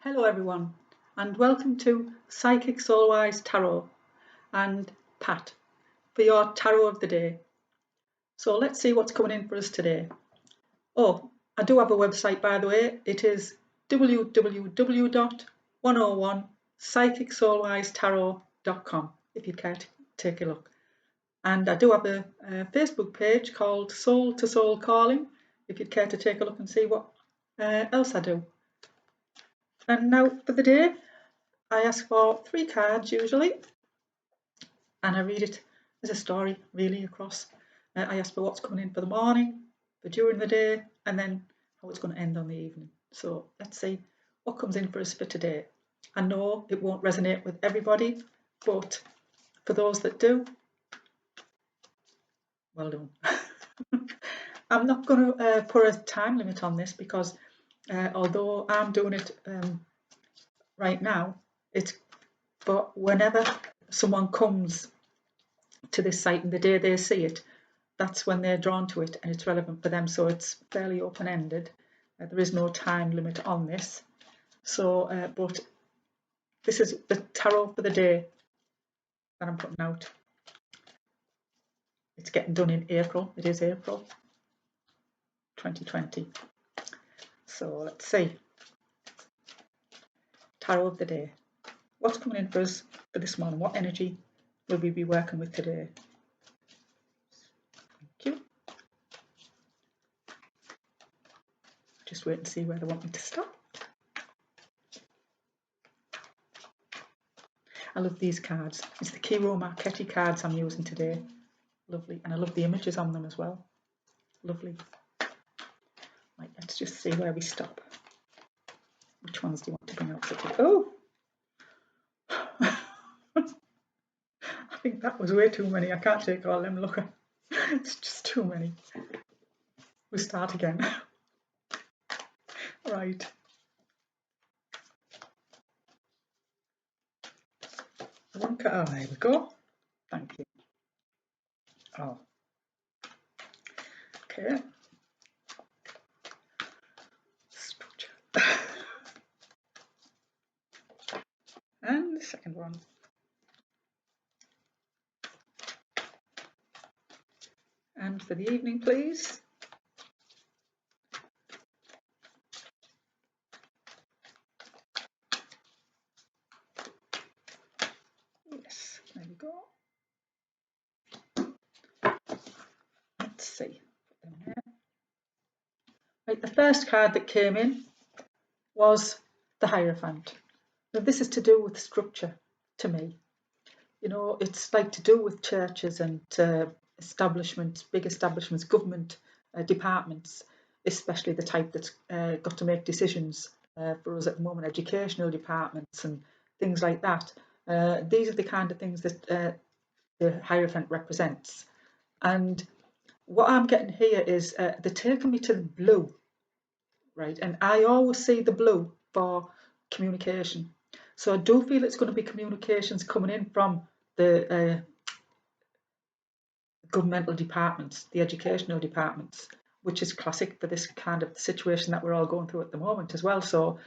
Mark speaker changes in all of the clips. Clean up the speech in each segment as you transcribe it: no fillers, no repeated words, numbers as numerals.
Speaker 1: Hello everyone and welcome to Psychic Soulwise Tarot and Pat for your tarot of the day. So let's see what's coming in for us today. Oh, I do have a website by the way. It is www.101psychicsoulwisetarot.com if you'd care to take a look. And I do have a Facebook page called Soul to Soul Calling if you'd care to take a look and see what else I do. And now for the day, I ask for 3 cards usually, and I read it as a story really across. I ask for what's coming in for the morning, for during the day, and then how it's going to end on the evening. So let's see what comes in for us for today. I know it won't resonate with everybody, but for those that do, well done. I'm not going to put a time limit on this because although I'm doing it right now, it's for whenever someone comes to this site and the day they see it, that's when they're drawn to it and it's relevant for them. So it's fairly open-ended. There is no time limit on this. So, but this is the tarot for the day that I'm putting out. It's getting done in April. It is April 2020. So let's see. Tarot of the day. What's coming in for us for this morning? What energy will we be working with today? Thank you. Just wait and see where they want me to stop. I love these cards. It's the Kiro Marchetti cards I'm using today. Lovely. And I love the images on them as well. Lovely. Right, let's just see where we stop. Which ones do you want to bring out for today? Oh! I think that was way too many. I can't take all them. Look, it's just too many. We start again. Right. Oh, there we go. Thank you. Oh. Okay. Structure. And the second one. And for the evening, please. Yes, there we go. Let's see. Put them there. Right, the first card that came in was the Hierophant. Now, this is to do with structure to me. You know, it's like to do with churches and establishments, big establishments, government departments, especially the type that's got to make decisions for us at the moment, educational departments and things like that. These are the kind of things that the Hierophant represents. And what I'm getting here is they're taking me to the blue, right? And I always see the blue for communication. So I do feel it's going to be communications coming in from the governmental departments, the educational departments, which is classic for this kind of situation that we're all going through at the moment as well. So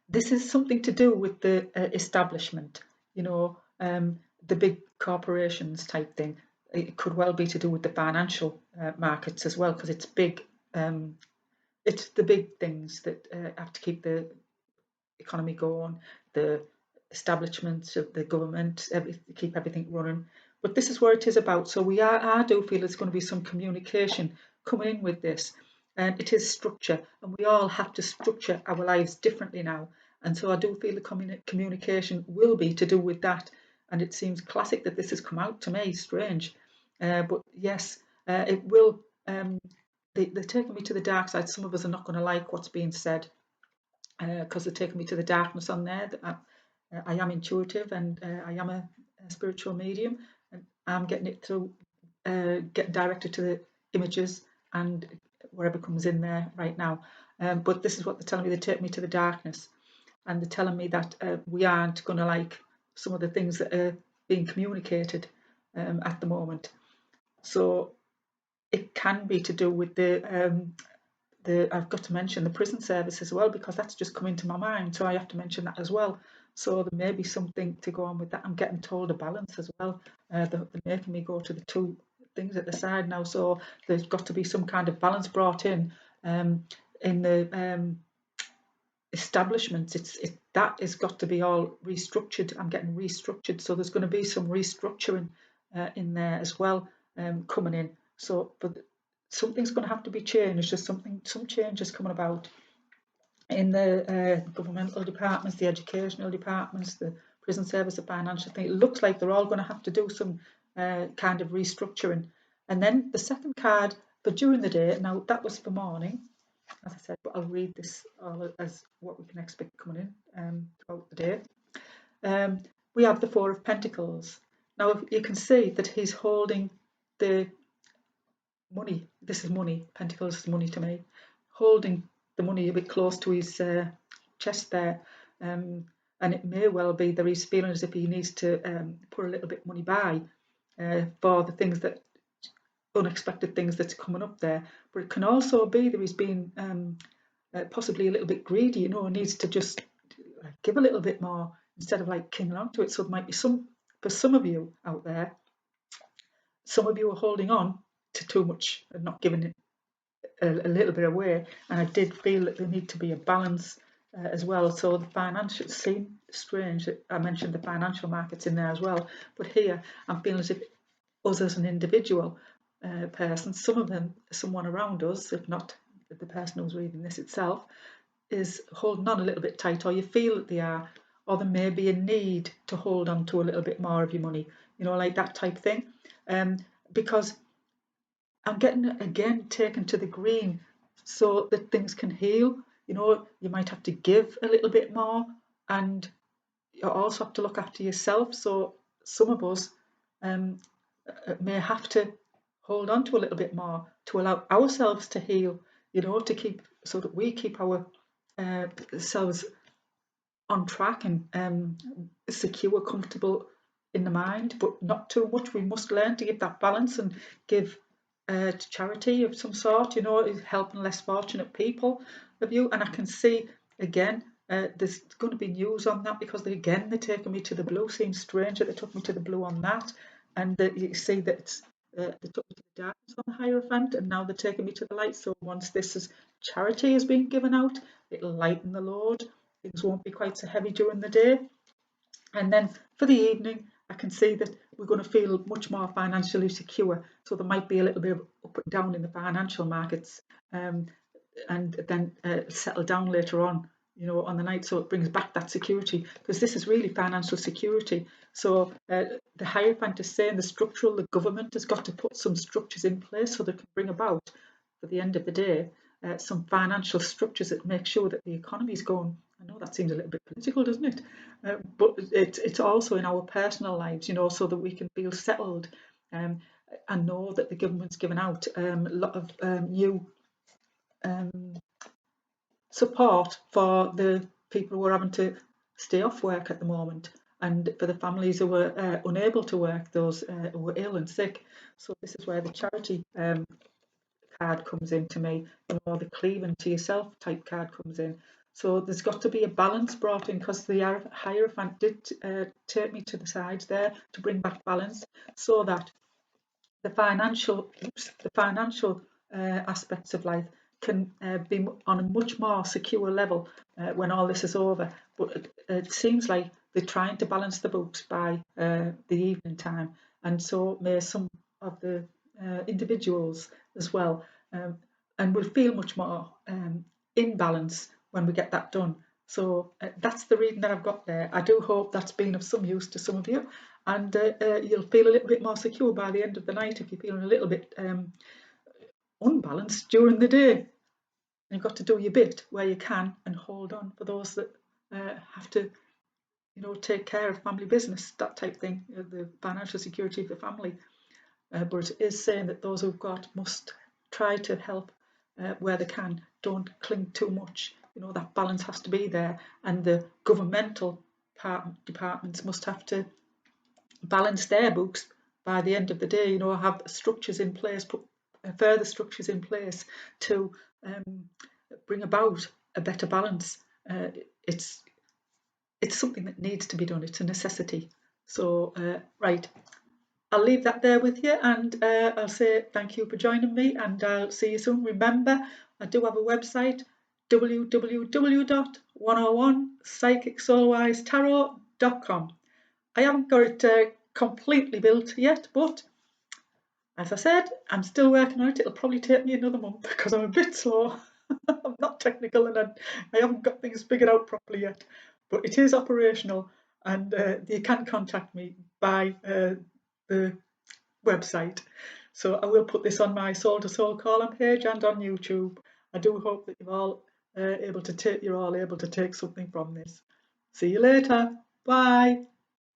Speaker 1: this is something to do with the establishment, you know, the big corporations type thing. It could well be to do with the financial markets as well, because it's big. It's the big things that have to keep the economy going, the establishments of the government, keep everything running. But this is where it is about. So I do feel there's going to be some communication coming in with this. And it is structure, and we all have to structure our lives differently now. And so I do feel the communication will be to do with that. And it seems classic that this has come out to me, strange. But yes, it will. They're taking me to the dark side. Some of us are not going to like what's being said because they're taking me to the darkness on there. I am intuitive and I am a spiritual medium, and I'm getting it through, getting directed to the images and whatever comes in there right now. But this is what they're telling me. They take me to the darkness, and they're telling me that we aren't going to like some of the things that are being communicated at the moment. So it can be to do with the I've got to mention the prison service as well, because that's just come into my mind, so I have to mention that as well. So there may be something to go on with that. I'm getting told a balance as well. They're making me go to the two things at the side now, so there's got to be some kind of balance brought in the establishments. That has got to be all restructured. I'm getting restructured, so there's going to be some restructuring in there as well, coming in. So, but something's going to have to be changed. There's some changes coming about in the governmental departments, the educational departments, the prison service, the financial thing. It looks like they're all going to have to do some kind of restructuring. And then the second card for during the day. Now that was for morning, as I said, but I'll read this all as what we can expect coming in throughout the day. We have the Four of Pentacles. Now you can see that he's holding the money. This is money. Pentacles is money to me. Holding the money a bit close to his chest there. And it may well be that he's feeling as if he needs to put a little bit of money by for the things that unexpected things that's coming up there. But it can also be that he's been possibly a little bit greedy, needs to just give a little bit more instead of like clinging on to it. So there might be for some of you out there, some of you are holding on to too much and not giving it a little bit away. And I did feel that there need to be a balance as well. So the financial seemed strange that I mentioned the financial markets in there as well. But here I'm feeling as if us as an individual person, some of them, someone around us, if not the person who's reading this itself, is holding on a little bit tight, or you feel that they are, or there may be a need to hold on to a little bit more of your money, like that type thing. Because I'm getting again taken to the green so that things can heal. You might have to give a little bit more, and you also have to look after yourself. So some of us may have to hold on to a little bit more to allow ourselves to heal, to keep, so that we keep our selves on track and secure, comfortable in the mind, but not too much. We must learn to give that balance and give to charity of some sort, helping less fortunate people of you. And I can see again, there's going to be news on that, because they're taking me to the blue. Seems strange that they took me to the blue on that. And you see that they took me to the darkness on the Hierophant, and now they're taking me to the light. So once this is charity has been given out, it'll lighten the load. Things won't be quite so heavy during the day. And then for the evening, I can see that we're going to feel much more financially secure. So there might be a little bit of up and down in the financial markets, and then settle down later on, on the night. So it brings back that security, because this is really financial security. So the Hierophant is saying the government has got to put some structures in place so they can bring about, for the end of the day, some financial structures that make sure that the economy is going. I know that seems a little bit political, doesn't it? But it's also in our personal lives, so that we can feel settled, and know that the government's given out a lot of new support for the people who are having to stay off work at the moment, and for the families who are unable to work, those who are ill and sick. So this is where the charity card comes in to me, the cleaving to yourself type card comes in. So there's got to be a balance brought in, because the Hierophant did take me to the sides there to bring back balance, so that the financial aspects of life can be on a much more secure level when all this is over. But it seems like they're trying to balance the books by the evening time, and so may some of the individuals as well, and we'll feel much more in balance when we get that done. So that's the reading that I've got there. I do hope that's been of some use to some of you, and you'll feel a little bit more secure by the end of the night if you're feeling a little bit unbalanced during the day. You've got to do your bit where you can and hold on for those that have to, take care of family business, that type thing, the financial security of the family. But it is saying that those who've got must try to help where they can. Don't cling too much. That balance has to be there, and the governmental departments must have to balance their books by the end of the day. Have structures in place, put further structures in place to bring about a better balance. It's something that needs to be done. It's a necessity. So right, I'll leave that there with you, and I'll say thank you for joining me, and I'll see you soon. Remember, I do have a website, www.101psychicsoulwisetarot.com. I haven't got it completely built yet, but as I said, I'm still working on it. It'll probably take me another month because I'm a bit slow. I'm not technical, and I haven't got things figured out properly yet. But it is operational, and you can contact me by the website. So I will put this on my Soul to Soul column page and on YouTube. I do hope that you're all able to take something from this. See you later. Bye.